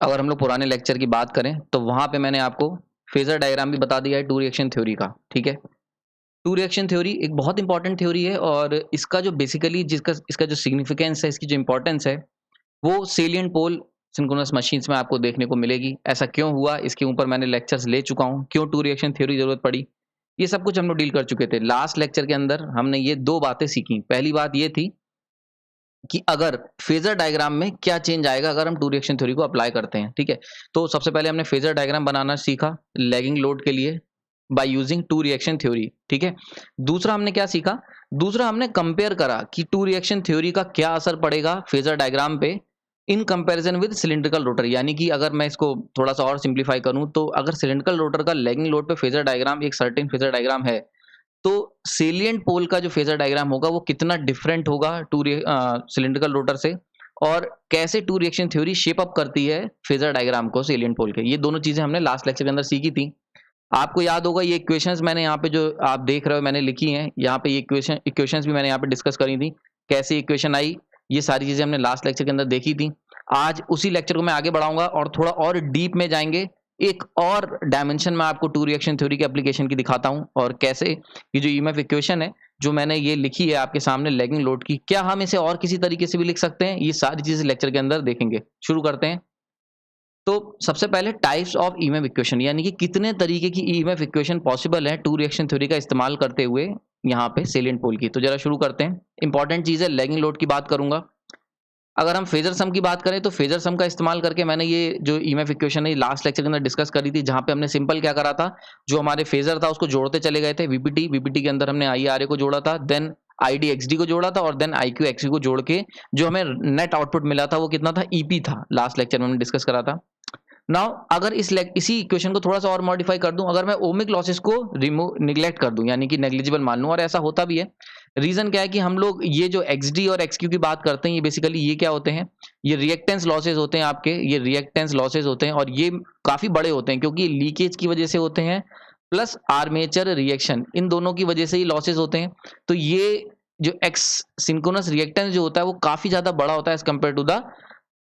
अगर हम लोग पुराने लेक्चर की बात करें तो वहां पे मैंने आपको फेजर डायग्राम भी बता दिया है टू रिएक्शन थ्योरी का। ठीक है, टू रिएक्शन थ्योरी एक बहुत इंपॉर्टेंट थ्योरी है और इसका जो बेसिकली जिसका इसका जो सिग्निफिकेंस है, इसकी जो इंपॉर्टेंस है, वो सेलिएंट पोल सिंक्रोनस मशीन्स में आपको देखने को मिलेगी। ऐसा क्यों हुआ, इसके ऊपर मैंने लेक्चर्स ले चुका हूँ। क्यों टू रिएक्शन थ्योरी जरूरत पड़ी, ये सब कुछ हम लोग डील कर चुके थे। लास्ट लेक्चर के अंदर हमने ये दो बातें सीखी। पहली बात ये थी कि अगर फेजर डायग्राम में क्या चेंज आएगा अगर हम टू रिएक्शन थ्योरी को अप्लाई करते हैं। ठीक है, तो सबसे पहले हमने फेजर डायग्राम बनाना सीखा लैगिंग लोड के लिए by using two reaction theory. ठीक है, दूसरा हमने क्या सीखा, दूसरा हमने कंपेयर करा कि टू रिएक्शन थ्योरी का क्या असर पड़ेगा फेजर डायग्राम पे in comparison with cylindrical rotor. यानी कि अगर मैं इसको थोड़ा सा और सिंप्लीफाई करूं तो अगर सिलिंड्रिकल रोटर का लैगिंग लोड पे फेजर डायग्राम एक सर्टेन फेजर डायग्राम है, तो सेलिएंट पोल का जो फेजर डायग्राम होगा वो कितना डिफरेंट होगा सिलिंड्रिकल रोटर से, और कैसे two reaction theory shape up करती है फेजर डायग्राम को सेलिएंट पोल के। ये दोनों चीजें हमने लास्ट लेक्चर के अंदर सीखी थी। आपको याद होगा ये इक्वेशंस मैंने यहाँ पे जो आप देख रहे हो मैंने लिखी हैं, यहाँ पे ये इक्वेशंस भी मैंने यहाँ पे डिस्कस करी थी। कैसे इक्वेशन आई, ये सारी चीजें हमने लास्ट लेक्चर के अंदर देखी थी। आज उसी लेक्चर को मैं आगे बढ़ाऊंगा और थोड़ा और डीप में जाएंगे। एक और डायमेंशन में आपको टू रिएक्शन थ्योरी के एप्लीकेशन की दिखाता हूं, और कैसे ये जो ईएमएफ इक्वेशन है जो मैंने ये लिखी है आपके सामने लैगिंग लोड की, क्या हम इसे और किसी तरीके से भी लिख सकते हैं, ये सारी चीजें लेक्चर के अंदर देखेंगे। शुरू करते हैं। तो सबसे पहले टाइप्स ऑफ ईएमएफ इक्वेशन, यानी कि कितने तरीके की ईएमएफ इक्वेशन पॉसिबल है टू रिएक्शन थ्योरी का इस्तेमाल करते हुए यहाँ पे सेलिएंट पोल की। तो जरा शुरू करते हैं। इंपॉर्टेंट चीज है लैगिंग लोड की बात करूंगा। अगर हम फेजर सम की बात करें तो फेजर सम का इस्तेमाल करके मैंने ये जो ईएमएफ इक्वेशन है लास्ट लेक्चर के अंदर डिस्कस करी थी, जहां पे हमने सिंपल क्या करा था, जो हमारे फेजर था उसको जोड़ते चले गए थे। वीपीटी के अंदर हमने आईआरए को जोड़ा था, देन आईडीएक्सडी को जोड़ा था, और देन आईक्यू एक्सक्यू को जोड़ के जो हमें नेट आउटपुट मिला था वो कितना था, ईपी था। लास्ट लेक्चर में हमने डिस्कस करा था। नाउ अगर इसी इक्वेशन को थोड़ा सा और मॉडिफाई कर दूं, अगर मैं ओमिक लॉसेस को रिमूव निगलेक्ट कर दूं, यानी कि नेग्लिजिबल मान लूं, और ऐसा होता भी है। रीजन क्या है कि हम लोग ये जो एक्सडी और एक्सक्यू की बात करते हैं, ये बेसिकली ये क्या होते हैं, ये रिएक्टेंस लॉसेस होते हैं आपके, ये रिएक्टेंस लॉसेस होते हैं, और ये काफी बड़े होते हैं क्योंकि लीकेज की वजह से होते हैं, प्लस आर्मेचर रिएक्शन, इन दोनों की वजह से ही लॉसेस होते हैं। तो ये जो एक्स सिंक्रोनस रिएक्टेंस जो होता है वो काफी ज्यादा बड़ा होता है as compared to the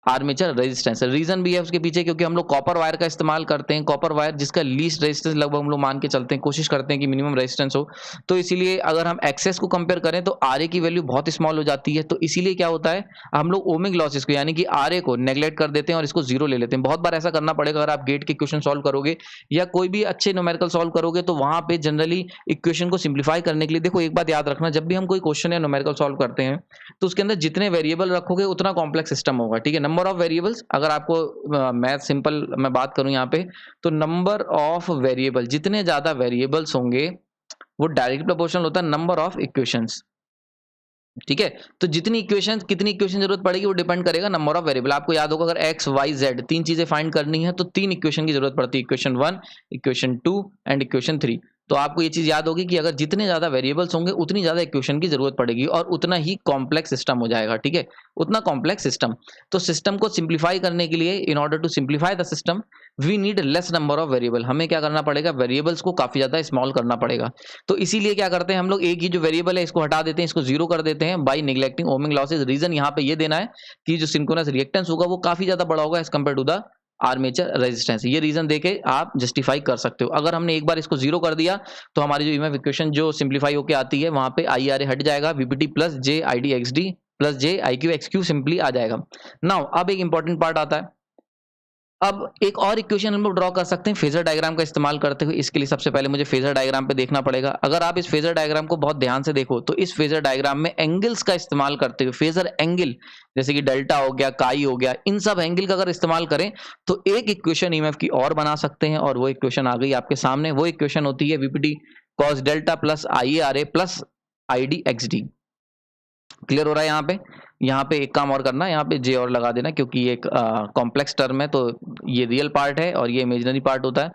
armature resistance. Reason भी है उसके पीछे, क्योंकि हम लोग कॉपर वायर का इस्तेमाल करते हैं। कॉपर वायर जिसका लीस्ट रेजिस्टेंस लगभग हम लोग मान के चलते हैं, कोशिश करते हैं कि मिनिमम रेजिस्टेंस हो। तो इसीलिए अगर हम एक्सेस को कंपेयर करें तो आरए की वैल्यू बहुत स्मॉल हो जाती है। तो इसीलिए क्या होता है, हम लोग ओमिक लॉसेस को यानी कि आरए को नेग्लेक्ट कर देते हैं और इसको जीरो ले लेते हैं। बहुत बार ऐसा करना पड़ेगा अगर आप गेट के क्वेश्चन सॉल्व करोगे या कोई भी अच्छे न्यूमेरिकल सॉल्व करोगे, तो वहां पे जनरली इक्वेशन को सिंप्लीफाई करने के लिए, देखो एक बात याद रखना, जब भी हम कोई क्वेश्चन या न्यूमेरिकल सॉल्व करते हैं तो उसके अंदर जितने वेरिएबल रखोगे उतना कॉम्प्लेक्स सिस्टम होगा। ठीक है, नंबर ऑफ वेरिएबल्स, अगर आपको मैथ सिंपल मैं बात करूं यहाँ पे, तो नंबर ऑफ वेरिएबल, जितने ज्यादा वेरिएबल्स होंगे वो डायरेक्ट प्रोपोर्शनल होता है नंबर ऑफ इक्वेशंस। ठीक है, तो जितनी इक्वेशन कितनी इक्वेशन जरूरत पड़ेगी वो डिपेंड करेगा नंबर ऑफ वेरिएबल। आपको याद होगा अगर एक्स वाई जेड तीन चीजें फाइंड करनी है तो तीन इक्वेशन की जरूरत पड़ती है, इक्वेशन 1, इक्वेशन 2 एंड इक्वेशन 3। तो आपको ये चीज याद होगी कि अगर जितने ज्यादा वेरिएबल्स होंगे उतनी ज्यादा इक्वेशन की जरूरत पड़ेगी और उतना ही कॉम्प्लेक्स सिस्टम हो जाएगा। ठीक है, उतना कॉम्प्लेक्स सिस्टम। तो सिस्टम को सिंप्लीफाई करने के लिए, in order to simplify the system we need less number of variable, हमें क्या करना पड़ेगा, वेरिएबल्स को काफी ज्यादा स्मॉल करना पड़ेगा। तो इसीलिए क्या करते हैं हम लोग, एक ही जो वेरिएबल है इसको हटा देते हैं, इसको जीरो कर देते हैं by neglecting ohmic losses. Reason यहाँ पे ये देना है कि जो सिंक्रोनस रिएक्टेंस होगा वो काफी ज्यादा बड़ा होगा as compared to the armature resistance. ये रीजन देके आप जस्टिफाई कर सकते हो। अगर हमने एक बार इसको जीरो कर दिया तो हमारी जो ईएमएफ इक्वेशन जो सिंप्लीफाई होकर आती है वहां पे आई आर ए हट जाएगा, VPT plus J I D X D plus J I Q X Q simply आ जाएगा। नाउ अब एक इंपॉर्टेंट पार्ट आता है। अब एक और इक्वेशन हम लोग ड्रॉ कर सकते हैं फेजर डायग्राम का इस्तेमाल करते हुए। इसके लिए सबसे पहले मुझे फेजर डायग्राम पे देखना पड़ेगा। अगर आप इस फेजर डायग्राम को बहुत ध्यान से देखो तो इस फेजर डायग्राम में एंगल्स का इस्तेमाल करते हुए, फेजर एंगल जैसे कि डेल्टा हो गया, काई हो गया, इन सब एंगल का अगर इस्तेमाल करें तो एक इक्वेशन ईएमएफ की और बना सकते हैं, और वो इक्वेशन आ गई आपके सामने। वो इक्वेशन होती है VPT cos delta plus I A R A plus I D X D. Clear हो रहा है? यहाँ पे एक काम और करना, यहाँ पे जे और लगा देना, क्योंकि ये एक कॉम्प्लेक्स टर्म है, तो ये रियल पार्ट है और ये इमेजिनरी पार्ट होता है।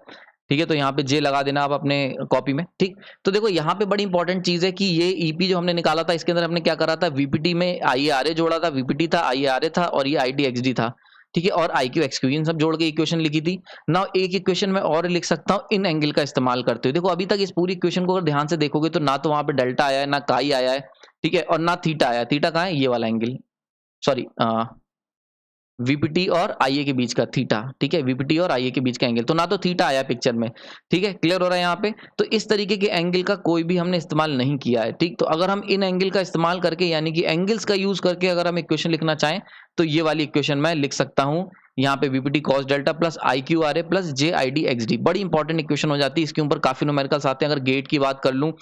ठीक है, तो यहाँ पे जे लगा देना आप अपने कॉपी में। ठीक, तो देखो यहाँ पे बड़ी इंपॉर्टेंट चीज है कि ये ईपी जो हमने निकाला था इसके अंदर हमने क्या करा था, वीपीटी में आई आर ए जोड़ा था, वीपीटी था, आई आर ए था, और ये आई डी एक्स डी था। ठीक है, और आई क्यू एक्स क्यू इन सब जोड़ के इक्वेशन लिखी थी। नाउ एक इक्वेशन में और लिख सकता हूँ इन एंगल का इस्तेमाल करते हुए। देखो अभी तक इस पूरी इक्वेशन को अगर ध्यान से देखोगे तो ना तो वहां पे डेल्टा आया है, ना काई आया है, ठीक है, और ना थीटा आया। थीटा कहाँ है, ये वाला एंगल, सॉरी वीपीटी और आईए के बीच का थीटा, ठीक है, वीपीटी और आईए के बीच का एंगल, तो ना तो थीटा आया पिक्चर में, ठीक है, क्लियर हो रहा है यहाँ पे। तो इस तरीके के एंगल का कोई भी हमने इस्तेमाल नहीं किया है, ठीक। तो अगर हम इन एंगल का इस्तेमाल करके यानी कि एंगल्स का यूज करके अगर हम इक्वेशन लिखना चाहें तो ये वाली इक्वेशन मैं लिख सकता हूँ, यहाँ पे VPT cos delta plus I Q R A plus J I D X D. बड़ी इंपॉर्टेंट इक्वेशन हो जाती है, इसके ऊपर काफी न्यूमेरिकल्स आते हैं। अगर गेट की बात कर लूँ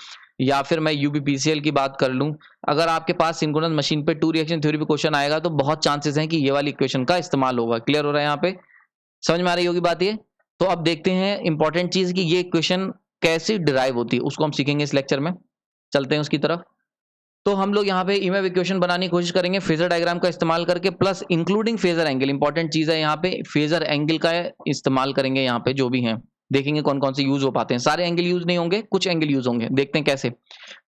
या फिर मैं यूबीपीसीएल की बात कर लूँ, अगर आपके पास सिंक्रोनस मशीन पे टू रिएक्शन थ्योरी पे क्वेश्चन आएगा तो बहुत चांसेस हैं कि ये वाली इक्वेशन का इस्तेमाल होगा। क्लियर हो रहा है यहाँ पे, समझ में आ रही होगी बात ये। तो अब देखते हैं इंपॉर्टेंट चीज कि ये इक्वेशन कैसे डिराइव होती है, उसको हम सीखेंगे इस लेक्चर में। चलते हैं उसकी तरफ। तो हम लोग यहाँ पे इमेज इक्वेशन बनाने की कोशिश करेंगे फेजर डायग्राम का इस्तेमाल करके, plus including phasor angle. Important चीज है यहाँ पे, फेजर एंगल का इस्तेमाल करेंगे यहाँ पे, जो भी है देखेंगे कौन कौन से यूज हो पाते हैं। सारे एंगल यूज नहीं होंगे, कुछ एंगल यूज होंगे, देखते हैं कैसे।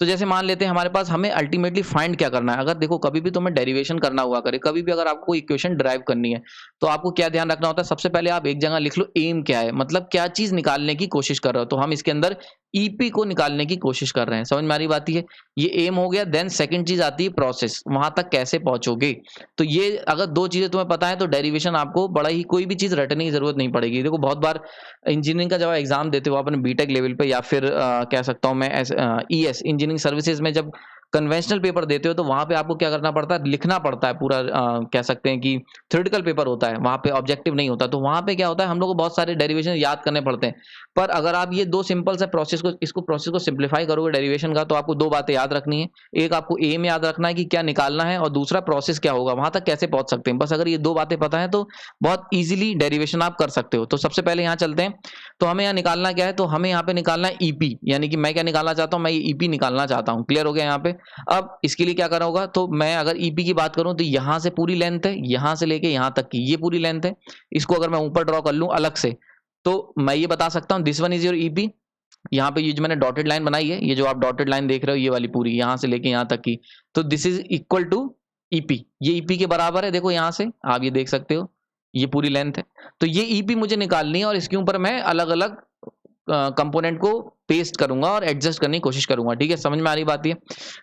तो जैसे मान लेते हैं हमारे पास, हमें अल्टीमेटली फाइंड क्या करना है। अगर देखो कभी भी तुम्हें डेरिवेशन करना हुआ करे, कभी भी अगर आपको इक्वेशन ड्राइव करनी है तो आपको क्या ध्यान रखना होता है, सबसे पहले आप एक जगह लिख लो एम क्या है, मतलब क्या चीज निकालने की कोशिश कर रहे हो। तो हम इसके अंदर ईपी को निकालने की कोशिश कर रहे हैं, समझ में आ रही बात है। ये एम हो गया। देन सेकंड चीज आती है प्रोसेस, वहां तक कैसे पहुंचोगे। तो ये अगर दो चीजें तुम्हें पता है तो डेरिवेशन आपको बड़ा ही, कोई भी चीज रटने की जरूरत नहीं पड़ेगी। देखो बहुत बार इंजीनियरिंग का जब एग्जाम देते हो अपने बीटेक लेवल पे, या फिर कह सकता हूं मैं ईएस इंजीनियरिंग सर्विसेज में जब कन्वेंशनल पेपर देते हो तो वहां पे आपको क्या करना पड़ता है, लिखना पड़ता है पूरा, कह सकते हैं कि थ्योरेटिकल पेपर होता है, वहां पे ऑब्जेक्टिव नहीं होता। तो वहां पे क्या होता है, हम लोग को बहुत सारे डेरिवेशन याद करने पड़ते हैं। पर अगर आप ये दो सिंपल से प्रोसेस को, इसको प्रोसेस को सिंप्लीफाई करोगे डेरिवेशन का, तो आपको दो बातें याद रखनी है। एक आपको एम याद रखना है कि क्या निकालना है, और दूसरा प्रोसेस क्या होगा, वहां तक कैसे पहुंच सकते हैं। बस अगर ये दो बातें पता है तो बहुत ईजिली डेरिवेशन आप कर सकते हो। तो सबसे पहले यहाँ चलते हैं। तो हमें यहाँ निकालना क्या है, तो हमें यहाँ पे निकालना है ईपी, यानी कि मैं क्या निकालना चाहता हूँ, मैं ये ईपी निकालना चाहता हूँ। क्लियर हो गया यहाँ पे। अब इसके लिए क्या करना होगा, तो मैं अगर ईपी की बात करूं तो यहां से पूरी लेंथ है, यहां से लेके यहां तक की ये पूरी लेंथ है। इसको अगर मैं ऊपर ड्रॉ कर लूं अलग से, तो मैं ये बता सकता हूं this one is your EP. यहाँ पे ये जो मैंने डॉटेड लाइन बनाई है, ये जो आप डॉटेड लाइन देख रहे हो, ये वाली पूरी यहां से लेके यहां तक की, तो this is equal to EP. ये ईपी के बराबर है। देखो यहां से आप ये देख सकते हो, ये पूरी लेंथ है। तो ये ईपी मुझे निकालनी है, और इसके ऊपर मैं अलग अलग कंपोनेंट को पेस्ट करूंगा और एडजस्ट करने की कोशिश करूंगा। ठीक है, समझ में आ रही बात ये।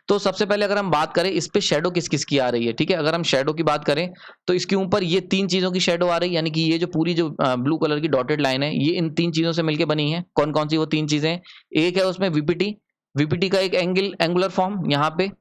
तो सबसे पहले अगर हम बात करें इस पे शेडो किस किस की आ रही है, ठीक है, अगर हम शेडो की बात करें तो इसके ऊपर ये तीन चीजों की शेडो आ रही है, यानी कि ये जो पूरी जो ब्लू कलर की डॉटेड लाइन है, ये इन तीन चीजों से मिलकर बनी है। कौन कौन सी वो तीन चीजें? एक है उसमें वीपीटी, वीपीटी का एक एंगुलर फॉर्म यहाँ पे,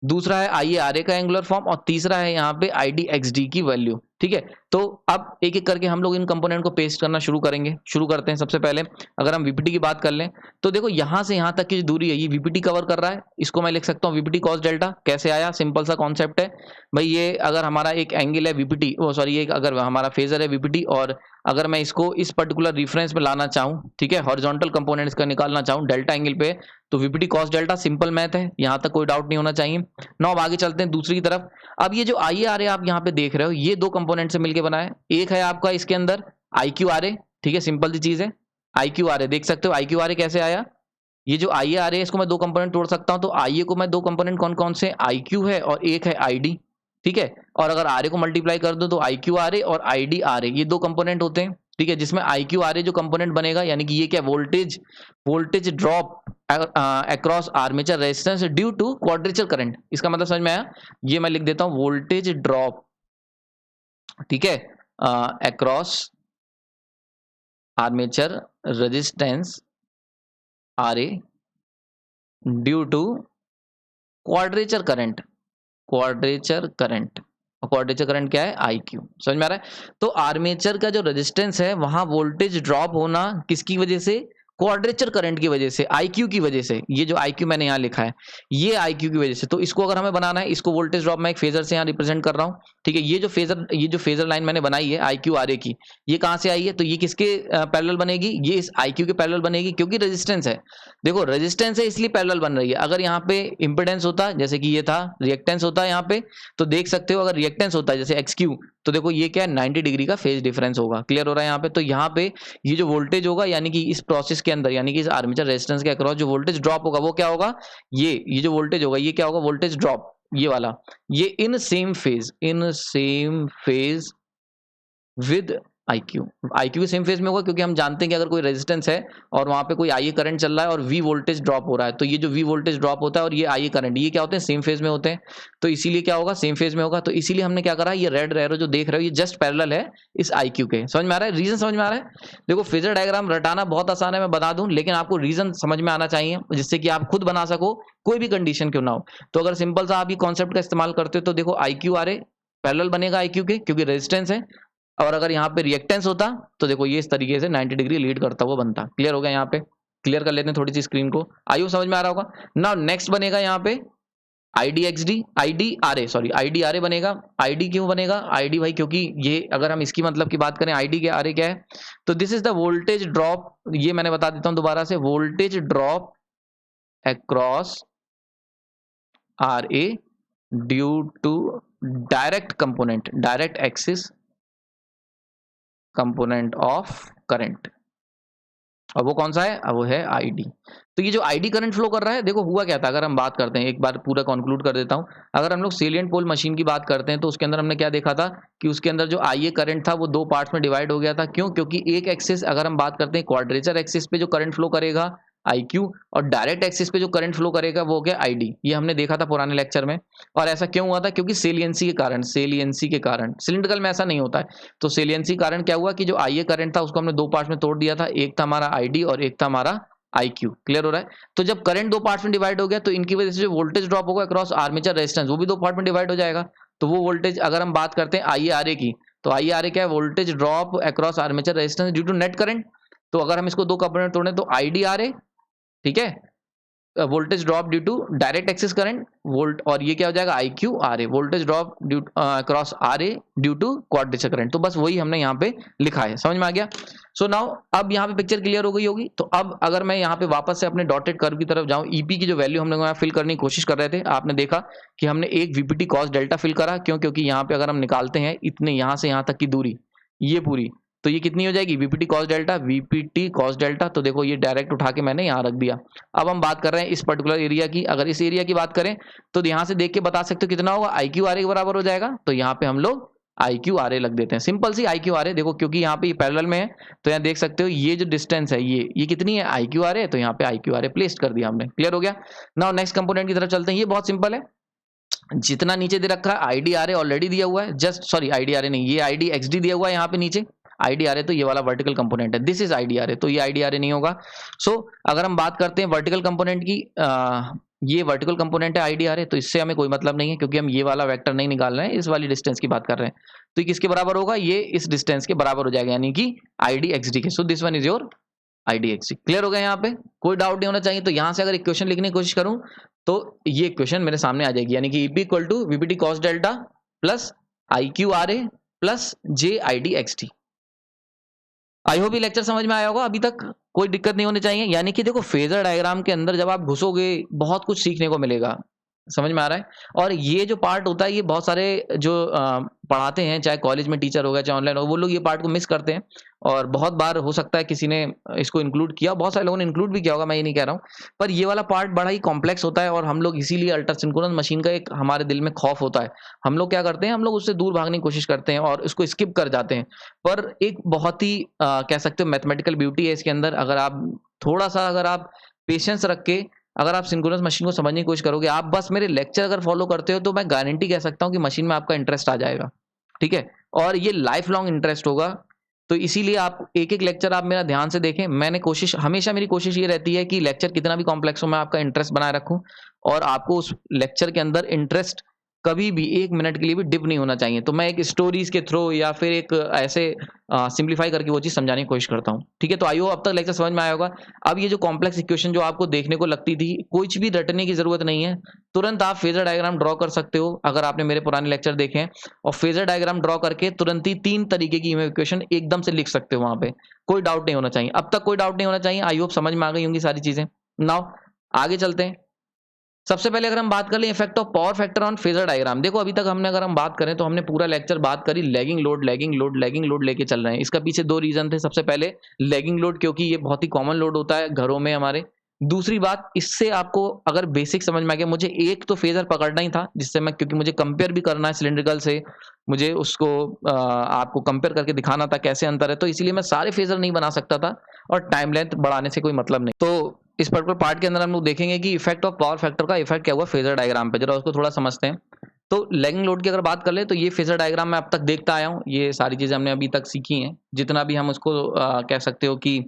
दूसरा है आई आर ए का एंगुलर फॉर्म, और तीसरा है यहाँ पे आई डी एक्स डी की वैल्यू। ठीक है, तो अब एक एक करके हम लोग इन कंपोनेंट को पेस्ट करना शुरू करेंगे। शुरू करते हैं। सबसे पहले अगर हम वीपीटी की बात कर लें तो देखो यहां से यहां तक की जो दूरी है ये वीपीटी कवर कर रहा है। इसको मैं लिख सकता हूँ वीपीटी कॉस डेल्टा। कैसे आया, सिंपल सा कॉन्सेप्ट है भाई। ये अगर हमारा एक एंगल है वीपीटी, सॉरी, ये अगर हमारा फेजर है वीपीटी, और अगर मैं इसको इस पर्टिकुलर रिफरेंस में लाना चाहूँ, ठीक है, हॉरिजॉन्टल कंपोनेंट इसका निकालना चाहूँ डेल्टा एंगल पे, तो VPT cos delta simple math है, यहां तक कोई डाउट नहीं होना चाहिए। नाउ अब आगे चलते हैं दूसरी की तरफ। अब ये जो आई आर ए आप यहाँ पे देख रहे हो, ये दो कंपोनेंट से मिलकर बना है। एक है आपका इसके अंदर आई क्यू आर ए, ठीक है, सिंपल सी चीज है। आई क्यू आर ए देख सकते हो, आई क्यू आर ए कैसे आया, ये जो आई आर ए इसको मैं दो कंपोनेंट तोड़ सकता हूं। तो आई ए को मैं दो कंपोनेंट कौन कौन से, आई क्यू है और एक है आई डी, ठीक है। और अगर आर ए को मल्टीप्लाई कर दो तो आई क्यू आर ए और आई डी आर ए, ये दो कंपोनेंट होते हैं। ठीक है, जिसमें आई क्यू आर ए जो कंपोनेंट बनेगा, यानी कि ये क्या, voltage, voltage drop across armature resistance due to quadrature current. इसका मतलब समझ में आया। ये मैं लिख देता हूं वोल्टेज ड्रॉप, ठीक है, across armature resistance R A due to quadrature current. Quadrature current, quadrature current क्या है, आई क्यू। समझ में आ रहा है। तो आर्मेचर का जो रेजिस्टेंस है वहां वोल्टेज ड्रॉप होना किसकी वजह से, क्वाड्रेचर करंट की वजह से, आईक्यू की वजह से। ये जो आईक्यू मैंने यहाँ लिखा है ये आईक्यू की वजह से। तो इसको अगर हमें बनाना है, इसको वोल्टेज ड्रॉप मैं एक फेजर से यहाँ रिप्रेजेंट कर रहा हूँ। ठीक है, ये जो फेजर लाइन मैंने बनाई है आईक्यू आर ए की, ये कहाँ से आई है, तो ये किसके पैरेलल बनेगी, ये इस आईक्यू के पैरेलल बनेगी, क्योंकि रेजिस्टेंस है। देखो रेजिस्टेंस है इसलिए पैरेलल बन रही है। अगर यहाँ पे इंपेडेंस होता, जैसे कि ये था, रिएक्टेंस होता है यहाँ पे, तो देख सकते हो अगर रिएक्टेंस होता है जैसे एक्स क्यू, तो देखो ये क्या है, 90 डिग्री का फेज डिफरेंस होगा। क्लियर हो रहा है यहाँ पे। तो यहाँ पे ये जो वोल्टेज होगा, यानी कि इस प्रोसेस के अंदर, यानी कि इस आर्मेचर रेजिस्टेंस के अक्रॉस जो वोल्टेज ड्रॉप होगा वो क्या होगा, ये जो वोल्टेज होगा ये क्या होगा, वोल्टेज ड्रॉप, ये वाला, ये in same phase with IQ भी सेम फेज में होगा, क्योंकि हम जानते हैं कि अगर कोई रेजिस्टेंस है और वहां पे कोई IA करंट चल रहा है और V वोल्टेज ड्रॉप हो रहा है, तो ये जो V वोल्टेज ड्रॉप होता है और ये IA करंट, ये क्या होते हैं, सेम फेज में होते हैं। तो इसीलिए क्या होगा, सेम फेज में होगा। तो इसीलिए हमने क्या करा, ये रेड एरो जो देख रहे हो ये जस्ट पैरेलल है इस IQ के। समझ में आ रहा है, रीजन समझ में आ रहा है। देखो फेजर डायग्राम रटाना बहुत आसान है, मैं बता दूं, लेकिन आपको रीजन समझ में आना चाहिए जिससे कि आप खुद बना सको, कोई भी कंडीशन क्यों ना हो। तो अगर सिंपल सा आप ये कॉन्सेप्ट का इस्तेमाल करते हो तो देखो IQ RA पैरेलल बनेगा IQ के, क्योंकि रेजिस्टेंस है। और अगर यहाँ पे रिएक्टेंस होता तो देखो ये इस तरीके से 90 डिग्री लीड करता हुआ बनता। क्लियर हो गया, यहाँ पे क्लियर कर लेते हैं थोड़ी सी स्क्रीन को, आयु समझ में आ रहा होगा। नाउ नेक्स्ट बनेगा यहाँ पे IDRA बनेगा। ID क्यों बनेगा, ID भाई क्योंकि ये अगर हम इसकी मतलब की बात करें, ID के RA क्या है, तो this is the voltage drop. ये मैंने बता देता हूं दोबारा से, voltage drop across RA due to direct component, direct axis component of current. और वो कौन सा है, अब वो है ID। तो ये जो ID करंट फ्लो कर रहा है, देखो हुआ क्या था, अगर हम बात करते हैं, एक बार पूरा कंक्लूड कर देता हूं। अगर हम लोग सेलिएंट पोल मशीन की बात करते हैं तो उसके अंदर हमने क्या देखा था कि उसके अंदर जो IA करंट था वो दो पार्ट्स में डिवाइड हो गया था। क्यों, क्योंकि एक एक्सिस अगर हम बात करते हैं क्वाड्रेचर एक्सिस पे जो करंट फ्लो करेगा IQ, और डायरेक्ट एक्सिस पे जो करंट फ्लो करेगा वो हो गया ID। ये हमने देखा था पुराने लेक्चर में। और ऐसा क्यों हुआ था, क्योंकि सेलियंसी के कारण, सिलिंड्रिकल में ऐसा नहीं होता है। तो सेलियंसी कारण क्या हुआ कि जो IA करंट था उसको हमने दो पार्ट्स में तोड़ दिया था, एक था हमारा ID और एक था हमारा IQ। क्लियर हो रहा है। तो जब करंट दो पार्ट्स में डिवाइड हो गया तो इनकी वजह से जो वोल्टेज ड्रॉप होगा अक्रॉस आर्मेचर रेजिस्टेंस वो भी दो पार्ट में डिवाइड हो जाएगा। तो वो वोल्टेज अगर हम बात करते हैं IARA की, तो IARA क्या है, voltage drop across armature resistance due to net current. तो अगर हम इसको दो कंपोनेंट तोड़े तो IDRA, ठीक है, voltage drop due to direct axis current volt, और ये क्या हो जाएगा IQRA, voltage drop due across RA due to quadrature current. तो बस वही हमने यहाँ पे लिखा है, समझ में आ गया। सो नाउ अब यहाँ पे पिक्चर क्लियर हो गई होगी। तो अब अगर मैं यहाँ पे वापस से अपने डॉटेड कर्व की तरफ जाऊँ, EP की जो वैल्यू हम लोग यहाँ फिल करने की कोशिश कर रहे थे, आपने देखा कि हमने एक VPT cos डेल्टा फिल करा। क्यों, क्योंकि यहाँ पे अगर हम निकालते हैं इतने यहाँ से यहाँ तक की दूरी, ये पूरी, तो ये कितनी हो जाएगी, VPT cos डेल्टा। तो देखो ये डायरेक्ट उठा के मैंने यहाँ रख दिया। अब हम बात कर रहे हैं इस पर्टिकुलर एरिया की। अगर इस एरिया की बात करें तो यहाँ से देख के बता सकते हो कितना होगा, IQRA के बराबर हो जाएगा। तो यहाँ पे हम लोग IQRA लग देते हैं, सिंपल सी IQRA। देखो क्योंकि यहाँ पे ये पैरेलल में है तो यहाँ देख सकते हो ये जो डिस्टेंस है ये कितनी है, IQRA। तो यहाँ पे IQRA प्लेस कर दिया हमने। क्लियर हो गया। नाउ नेक्स्ट कंपोनेंट की तरफ चलते हैं। ये बहुत सिंपल है, जितना नीचे दे रखा है IDRA ऑलरेडी दिया हुआ है, जस्ट सॉरी IDRA नहीं, ये IDXD दिया हुआ है यहाँ पे नीचे। IDRA तो ये वाला वर्टिकल कंपोनेंट है, दिस इज IDRA, तो ये IDRA नहीं होगा। सो अगर हम बात करते हैं वर्टिकल कंपोनेंट की, ये वर्टिकल कंपोनेंट है IDRA, तो इससे हमें कोई मतलब नहीं है क्योंकि हम ये वाला वेक्टर नहीं निकाल रहे हैं, इस वाली डिस्टेंस की बात कर रहे हैं। तो ये किसके बराबर होगा, ये इस डिस्टेंस के बराबर हो जाएगा, यानी कि IDXD के। So this one is your IDXD। Clear हो गया, यहाँ पे कोई डाउट नहीं होना चाहिए। तो यहाँ से अगर इक्वेशन लिखने की कोशिश करूं तो ये इक्वेशन मेरे सामने आ जाएगी, यानी कि EP equal to VPT cos delta plus IQRA plus JIDXD। I hope ये लेक्चर समझ में आया होगा, अभी तक कोई दिक्कत नहीं होनी चाहिए। यानी कि देखो फेजर डायग्राम के अंदर जब आप घुसोगे बहुत कुछ सीखने को मिलेगा, समझ में आ रहा है। और ये जो पार्ट होता है ये बहुत सारे जो पढ़ाते हैं, चाहे कॉलेज में टीचर हो गया चाहे ऑनलाइन हो, वो लोग ये पार्ट को मिस करते हैं। और बहुत बार हो सकता है किसी ने इसको इंक्लूड किया, बहुत सारे लोगों ने इंक्लूड भी किया होगा, मैं ये नहीं कह रहा हूँ, पर ये वाला पार्ट बड़ा ही कॉम्प्लेक्स होता है। और हम लोग इसीलिए अल्ट्रा सिंक्रोनस मशीन का एक हमारे दिल में खौफ होता है। हम लोग क्या करते हैं, हम लोग उससे दूर भागने की कोशिश करते हैं और इसको स्किप कर जाते हैं। पर एक बहुत ही कह सकते हो मैथमेटिकल ब्यूटी है इसके अंदर। अगर आप थोड़ा सा अगर आप पेशेंस रख के अगर आप सिंक्रोनस मशीन को समझने की कोशिश करोगे, आप बस मेरे लेक्चर अगर फॉलो करते हो, तो मैं गारंटी कह सकता हूँ कि मशीन में आपका इंटरेस्ट आ जाएगा, ठीक है। और ये लाइफ लॉन्ग इंटरेस्ट होगा। तो इसीलिए आप एक एक लेक्चर आप मेरा ध्यान से देखें। हमेशा मेरी कोशिश ये रहती है कि लेक्चर कितना भी कॉम्प्लेक्स हो, मैं आपका इंटरेस्ट बनाए रखूं और आपको उस लेक्चर के अंदर इंटरेस्ट कभी भी एक मिनट के लिए भी डिप नहीं होना चाहिए। तो मैं एक स्टोरीज के थ्रू या फिर एक ऐसे सिंप्लीफाई करके वो चीज समझाने की कोशिश करता हूँ, ठीक है। तो आइयो अब तक लेक्चर समझ में आया होगा। अब ये जो कॉम्प्लेक्स इक्वेशन जो आपको देखने को लगती थी, कुछ भी रटने की जरूरत नहीं है, तुरंत आप फेजर डायग्राम ड्रॉ कर सकते हो। अगर आपने मेरे पुराने लेक्चर देखे हैं, और फेजर डायग्राम ड्रॉ करके तुरंत ही 3 तरीके की इक्वेशन एकदम से लिख सकते हो वहां पे, कोई डाउट नहीं होना चाहिए। अब तक कोई डाउट नहीं होना चाहिए। आई होप समझ में आ गई होंगी सारी चीजें। नाउ आगे चलते हैं। सबसे पहले अगर हम बात कर लें effect of power factor on phasor diagram. देखो अभी तक हमने अगर हम बात करें तो हमने पूरा लेक्चर बात करी लैगिंग लोड लेके चल रहे हैं। इसका पीछे 2 रीजन थे। सबसे पहले लैगिंग लोड, क्योंकि ये बहुत ही कॉमन लोड होता है घरों में हमारे, दूसरी बात, इससे आपको अगर बेसिक समझ में आ गया, मुझे एक तो फेजर पकड़ना ही था जिससे मैं, क्योंकि मुझे कंपेयर भी करना है सिलिंड्रिकल से, मुझे उसको आपको कंपेयर करके दिखाना था कैसे अंतर है, तो इसीलिए मैं सारे फेजर नहीं बना सकता था और टाइम लेंथ बढ़ाने से कोई मतलब नहीं। तो इस पर्टिकुलर पार्ट के अंदर हम लोग देखेंगे कि इफेक्ट ऑफ पावर फैक्टर का इफेक्ट क्या हुआ फेजर डायग्राम पे, जरा उसको थोड़ा समझते हैं। तो लैगिंग लोड की अगर बात कर ले तो ये फेजर डायग्राम मैं अब तक देखता आया हूँ, ये सारी चीजें हमने अभी तक सीखी हैं, जितना भी हम उसको कह सकते हो कि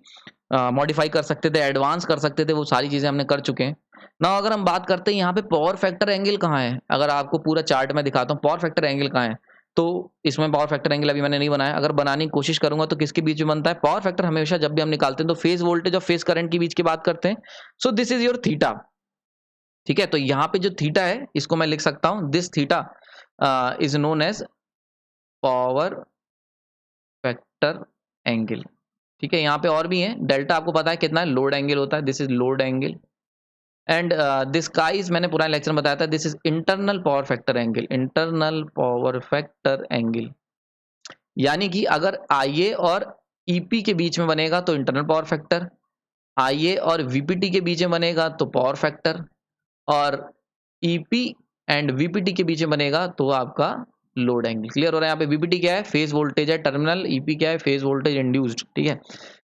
मॉडिफाई कर सकते थे, एडवांस कर सकते थे, वो सारी चीजें हमने कर चुके हैं ना। अगर हम बात करते हैं यहाँ पे पावर फैक्टर एंगल कहाँ है, अगर आपको पूरा चार्ट में दिखाता हूँ पावर फैक्टर एंगल कहाँ है, तो इसमें पावर फैक्टर एंगल अभी मैंने नहीं बनाया, अगर बनाने की कोशिश करूंगा तो किसके बीच में बनता है पावर फैक्टर, हमेशा जब भी हम निकालते हैं तो फेज वोल्टेज और फेज करंट के बीच की बात करते हैं। So this is your theta, ठीक है। तो यहाँ पे जो थीटा है इसको मैं लिख सकता हूँ, this theta is known as power factor angle, ठीक है। यहाँ पे और भी है, डेल्टा आपको पता है कितना है, लोड एंगल होता है, this is load angle. And this काइज मैंने पुराने लेक्चर में बताया था, this is internal power factor angle, internal power factor angle. यानी कि अगर IA और EP के बीच में बनेगा तो इंटरनल पावर फैक्टर, IA और VPT के बीच में बनेगा तो पावर फैक्टर, और EP एंड VPT के बीच में बनेगा तो आपका लोड एंगल। क्लियर हो रहा है? यहाँ पे VPT क्या है, फेज वोल्टेज है टर्मिनल, EP क्या है, फेज वोल्टेज इंड्यूस्ड, ठीक है।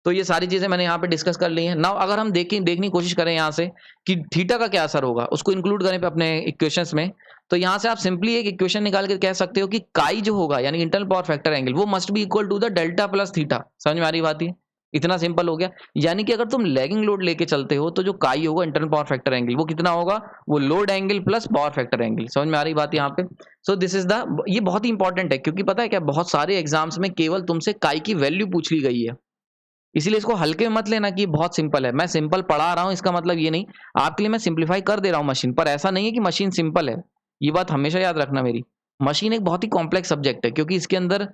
तो ये सारी चीजें मैंने यहाँ पे डिस्कस कर ली हैं। नाउ अगर हम देखने की कोशिश करें यहाँ से कि थीटा का क्या असर होगा, उसको इंक्लूड करें पे अपने इक्वेशंस में, तो यहाँ से आप सिंपली एक इक्वेशन निकाल के कह सकते हो कि काई जो होगा यानी इंटरनल पावर फैक्टर एंगल, वो must be equal to the delta plus theta. समझ में आ रही बात? है इतना सिंपल हो गया। यानी कि अगर तुम लैगिंग लोड लेके चलते हो तो जो काई होगा इंटरनल पावर फैक्टर एंगल, वो कितना होगा, वो load angle plus power factor angle. समझ में आ रही बात यहाँ पे? सो दिस इज द, ये बहुत ही इंपॉर्टेंट है, क्योंकि पता है क्या, बहुत सारे एग्जाम्स में केवल तुमसे काई की वैल्यू पूछ ली गई है, इसलिए इसको हल्के में मत लेना कि बहुत सिंपल है। मैं सिंपल पढ़ा रहा हूं इसका मतलब ये नहीं, आपके लिए मैं सिंप्लीफाई कर दे रहा हूं मशीन, पर ऐसा नहीं है कि मशीन सिंपल है। ये बात हमेशा याद रखना मेरी, मशीन एक बहुत ही कॉम्प्लेक्स सब्जेक्ट है, क्योंकि इसके अंदर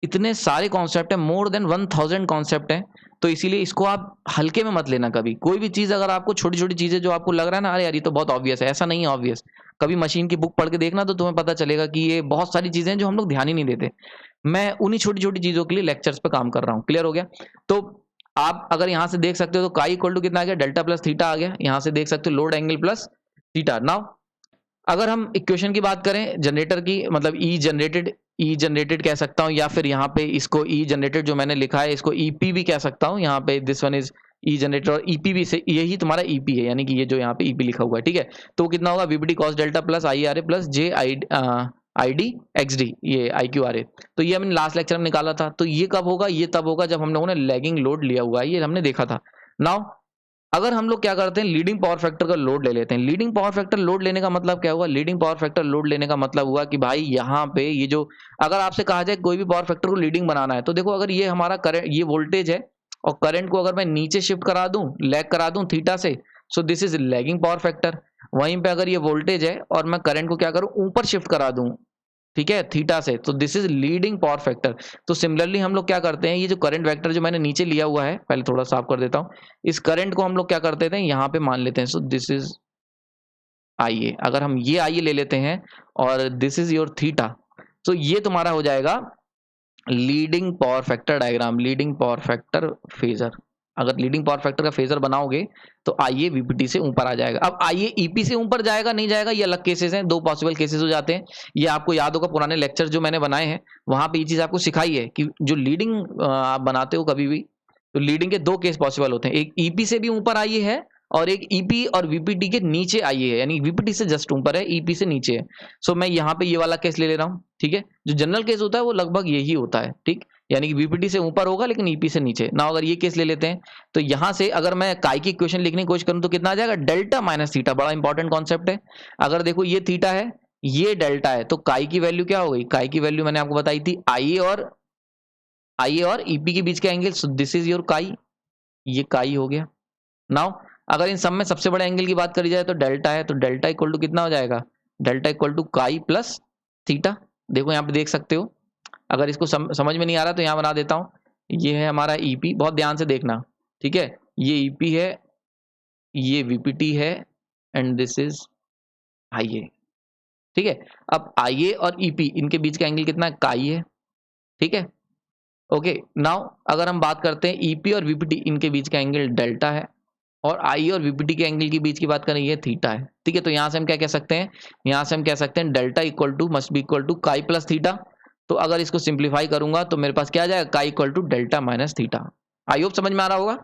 इतने सारे कॉन्सेप्ट है, मोर देन 1000 कॉन्सेप्ट है। तो इसीलिए इसको आप हल्के में मत लेना कभी। कोई भी चीज अगर आपको छोटी छोटी चीजें जो आपको लग रहा है ना, अरे यार ये तो बहुत ऑब्वियस है, ऐसा नहीं है ऑब्वियस। कभी मशीन की बुक पढ़ के देखना तो तुम्हें पता चलेगा कि ये बहुत सारी चीजें हैं जो हम लोग ध्यान ही नहीं देते। मैं उन्हीं छोटी छोटी चीजों के लिए लेक्चर्स पे काम कर रहा हूँ। क्लियर हो गया? तो आप अगर यहां से देख सकते हो तो काई इक्वल टू कितना आ गया, डेल्टा प्लस थीटा आ गया। यहां से देख सकते हो load angle plus theta. Now अगर हम इक्वेशन की बात करें जनरेटर की, मतलब ई जनरेटेड कह सकता हूं, या फिर यहाँ पे इसको ई जनरेटेड जो मैंने लिखा है इसको ईपी भी कह सकता हूं। यहाँ पे this one is E generator और ईपी भी से यही तुम्हारा ईपी है, यानी कि ये जो यहाँ पे ईपी लिखा हुआ है, ठीक है। तो कितना होगा, VPT cos delta plus IRA plus J ID XD, ये IQRA। तो ये हमने लास्ट लेक्चर में निकाला था। तो ये कब होगा, ये तब होगा जब हम लोगों ने लैगिंग लोड लिया हुआ है, ये हमने देखा था। नाउ अगर हम लोग क्या करते हैं, लीडिंग पावर फैक्टर का लोड ले लेते हैं। लीडिंग पावर फैक्टर लोड लेने का मतलब क्या हुआ, लीडिंग पावर फैक्टर लोड लेने का मतलब हुआ कि भाई यहाँ पे ये जो, अगर आपसे कहा जाए कोई भी पावर फैक्टर को लीडिंग बनाना है, तो देखो अगर ये हमारा करंट, ये वोल्टेज है और करंट को अगर मैं नीचे शिफ्ट करा दूं, लैग करा दूं थीटा से, so this is lagging power factor. वहीं पे अगर ये वोल्टेज है और मैं करंट को क्या करूं, ऊपर शिफ्ट करा दूं, ठीक है, थीटा से, तो this is leading power factor. तो सिमिलरली हम लोग क्या करते हैं, ये जो करंट वेक्टर जो मैंने नीचे लिया हुआ है, पहले थोड़ा साफ कर देता हूं, इस करंट को हम लोग क्या करते थे, यहाँ पे मान लेते हैं। सो दिस इज IA, अगर हम ये IA ले लेते हैं और दिस इज योर थीटा, तो ये तुम्हारा हो जाएगा leading power factor diagram, leading power factor phasor. अगर लीडिंग पावर फैक्टर का फेजर बनाओगे तो IA VPT से ऊपर आ जाएगा। अब IA EP से ऊपर जाएगा नहीं जाएगा, ये अलग केसेस हैं, दो पॉसिबल केसेस हो जाते हैं। ये आपको याद होगा पुराने लेक्चर जो मैंने बनाए हैं, वहां पे ये चीज आपको सिखाई है कि जो लीडिंग आप बनाते हो कभी भी, तो लीडिंग के दो केस पॉसिबल होते हैं, एक EP से भी ऊपर IA है और एक EP और VPT के नीचे IA है, यानी VPT से जस्ट ऊपर है, EP से नीचे है। सो मैं यहाँ पे ये वाला केस ले ले रहा हूँ, ठीक है। जो जनरल केस होता है वो लगभग यही होता है, ठीक, यानी कि VPT से ऊपर होगा लेकिन EP से नीचे ना। अगर ये केस ले लेते हैं तो यहां से अगर मैं काई की इक्वेशन लिखने की कोशिश करूं तो कितना आ जाएगा, डेल्टा माइनस थीटा। बड़ा इंपॉर्टेंट कॉन्सेप्ट है। अगर देखो ये थीटा है, ये डेल्टा है, तो काई की वैल्यू क्या हो गई, काई की वैल्यू मैंने आपको बताई थी IA और EP के बीच का angle, so this is your काई, ये काई हो गया। नाउ अगर इन सब में सबसे बड़े एंगल की बात करी जाए तो डेल्टा है, तो डेल्टा इक्वल टू कितना हो जाएगा, delta equal to chi plus theta. देखो यहाँ पे देख सकते हो, अगर इसको समझ में नहीं आ रहा तो यहाँ बना देता हूँ। ये है हमारा EP, बहुत ध्यान से देखना, ठीक है। ये EP है, ये VPT है, एंड दिस इज IA, ठीक है। अब IA और EP इनके बीच का एंगल कितना है, काई है, ठीक है। ओके, नाउ अगर हम बात करते हैं EP और VPT इनके बीच का एंगल डेल्टा है, और आई और वीपीटी के एंगल के बीच की बात करें ये थीटा है, ठीक है। तो यहाँ से हम क्या कह सकते हैं, यहाँ से हम कह सकते हैं delta equal to must be equal to chi plus theta. तो अगर इसको सिंप्लीफाई करूंगा तो मेरे पास क्या आ जाएगा, chi equal to delta minus theta. I hope समझ में आ रहा होगा।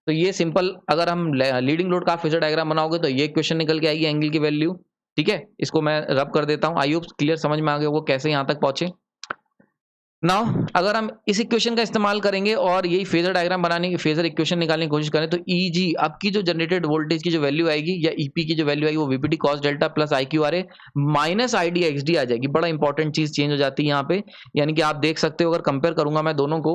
तो ये सिंपल, अगर हम लीडिंग लोड का फेजर डायग्राम बनाओगे तो ये इक्वेशन निकल के आएगी एंगल की वैल्यू, ठीक है। इसको मैं रब कर देता हूँ, आई होप क्लियर समझ में आ गया वो कैसे यहाँ तक पहुंचे। नाउ अगर हम इस इक्वेशन का इस्तेमाल करेंगे और यही फेजर डायग्राम बनाने की, फेजर इक्वेशन निकालने की कोशिश करें तो ईजी आपकी जो जनरेटेड वोल्टेज की जो वैल्यू आएगी या ईपी की जो वैल्यू आएगी वो VPT cos delta plus I Q R A minus I D X D आ जाएगी। बड़ा इंपॉर्टेंट चीज चेंज हो जाती है यहाँ पे, यानी कि आप देख सकते हो, अगर कंपेयर करूंगा मैं दोनों को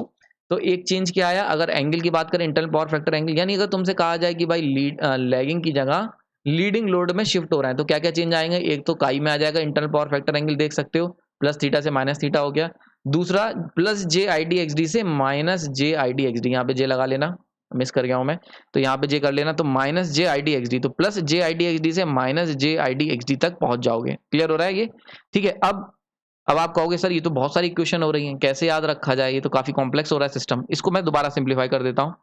तो एक चेंज क्या आया, अगर एंगल की बात करें इंटरनल पावर फैक्टर एंगल, यानी अगर तुमसे कहा जाए कि भाई लैगिंग की जगह लीडिंग लोड में शिफ्ट हो रहा है तो क्या क्या चेंज आएंगे। एक तो काई में आ जाएगा इंटरनल पावर फैक्टर एंगल, देख सकते हो, प्लस थीटा से माइनस थीटा हो गया। दूसरा plus J I D X D से minus J I D X D, यहाँ पे जे लगा लेना, मिस कर गया हूं मैं, तो यहाँ पे जे कर लेना, तो minus J I D X D, तो plus J I D X D से minus J I D X D तक पहुंच जाओगे। क्लियर हो रहा है ये, ठीक है। अब आप कहोगे सर ये तो बहुत सारी इक्वेशन हो रही हैं, कैसे याद रखा जाए, ये तो काफी कॉम्प्लेक्स हो रहा है सिस्टम। इसको मैं दोबारा सिंप्लीफाई कर देता हूँ।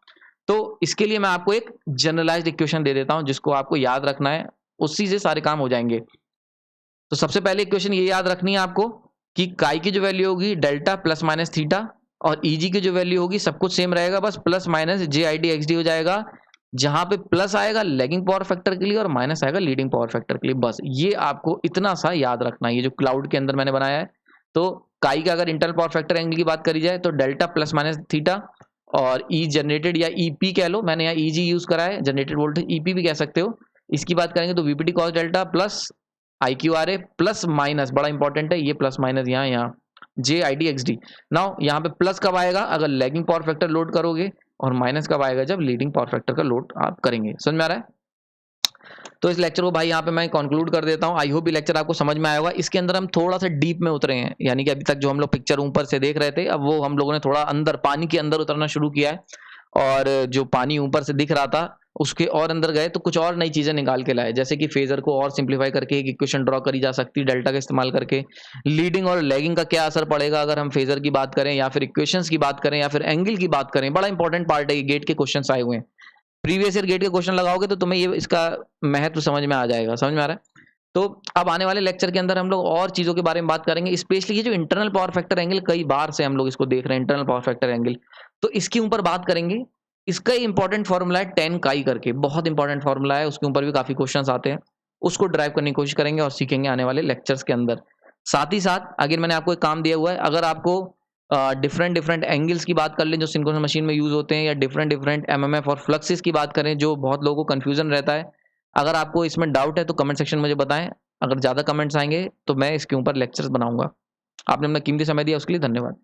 तो इसके लिए मैं आपको एक जनरलाइज्ड इक्वेशन दे देता हूँ जिसको आपको याद रखना है, उसी से सारे काम हो जाएंगे। तो सबसे पहले इक्वेशन ये याद रखनी है आपको कि काई की जो वैल्यू होगी डेल्टा प्लस माइनस थीटा, और ईजी की जो वैल्यू होगी सब कुछ सेम रहेगा, बस plus minus J I D X D हो जाएगा, जहां पे प्लस आएगा लैगिंग पावर फैक्टर के लिए और माइनस आएगा लीडिंग पावर फैक्टर के लिए। बस ये आपको इतना सा याद रखना है, ये जो क्लाउड के अंदर मैंने बनाया है। तो काई का अगर इंटरनल पावर फैक्टर एंगल की बात करी जाए तो डेल्टा प्लस माइनस थीटा, और ई जनरेटेड या ईपी कह लो, मैंने यहाँ ईजी यूज करा है, जनरेटेड वोल्टेज ईपी भी कह सकते हो। इसकी बात करेंगे तो VPT cos delta plus I Q R A plus minus, बड़ा इंपॉर्टेंट है ये प्लस माइनस, यहाँ J I D X D. Now यहाँ पे प्लस कब आएगा, अगर लैगिंग पावर फैक्टर लोड करोगे, और माइनस कब आएगा, जब लीडिंग पावर फैक्टर का लोड आप करेंगे। समझ में आ रहा है। तो इस लेक्चर को भाई यहाँ पे मैं कंक्लूड कर देता हूँ। आई होप ये लेक्चर आपको समझ में आया होगा। इसके अंदर हम थोड़ा सा डीप में उतरे हैं, यानी कि अभी तक जो हम लोग पिक्चर ऊपर से देख रहे थे, अब वो हम लोगों ने थोड़ा अंदर पानी के अंदर उतरना शुरू किया है, और जो पानी ऊपर से दिख रहा था उसके और अंदर गए तो कुछ और नई चीजें निकाल के लाए, जैसे कि फेजर को और सिंप्लीफाई करके एक इक्वेशन ड्रॉ करी जा सकती है डेल्टा का इस्तेमाल करके। लीडिंग और लैगिंग का क्या असर पड़ेगा अगर हम फेजर की बात करें, या फिर इक्वेशंस की बात करें, या फिर एंगल की बात करें। बड़ा इंपॉर्टेंट पार्ट है, गेट के क्वेश्चंस आए हुए हैं, प्रीवियस ईयर गेट के क्वेश्चन लगाओगे तो तुम्हें ये इसका महत्व समझ में आ जाएगा। समझ में आ रहा है। तो अब आने वाले लेक्चर के अंदर हम लोग और चीजों के बारे में बात करेंगे, स्पेशली ये जो इंटरनल पावर फैक्टर एंगल, कई बार से हम लोग इसको देख रहे हैं इंटरनल पावर फैक्टर एंगल, तो इसके ऊपर बात करेंगे। इसका इंपॉर्टेंट फॉर्मूला है 10 काई करके, बहुत इंपॉर्टेंट फॉर्मूला है, उसके ऊपर भी काफी क्वेश्चंस आते हैं, उसको ड्राइव करने की कोशिश करेंगे और सीखेंगे आने वाले लेक्चर्स के अंदर। साथ ही साथ अगर मैंने आपको एक काम दिया हुआ है, अगर आपको डिफरेंट डिफरेंट एंगल्स की बात कर लें जो सिंक्रोनस मशीन में यूज होते हैं, या डिफरेंट डिफरेंट एमएमएफ और फ्लक्सेस की बात करें जो बहुत लोगों को कंफ्यूजन रहता है, अगर आपको इसमें डाउट है तो कमेंट सेक्शन में मुझे बताएं। अगर ज़्यादा कमेंट्स आएंगे तो मैं इसके ऊपर लेक्चर्स बनाऊंगा। आपने अपना कीमती समय दिया उसके लिए धन्यवाद।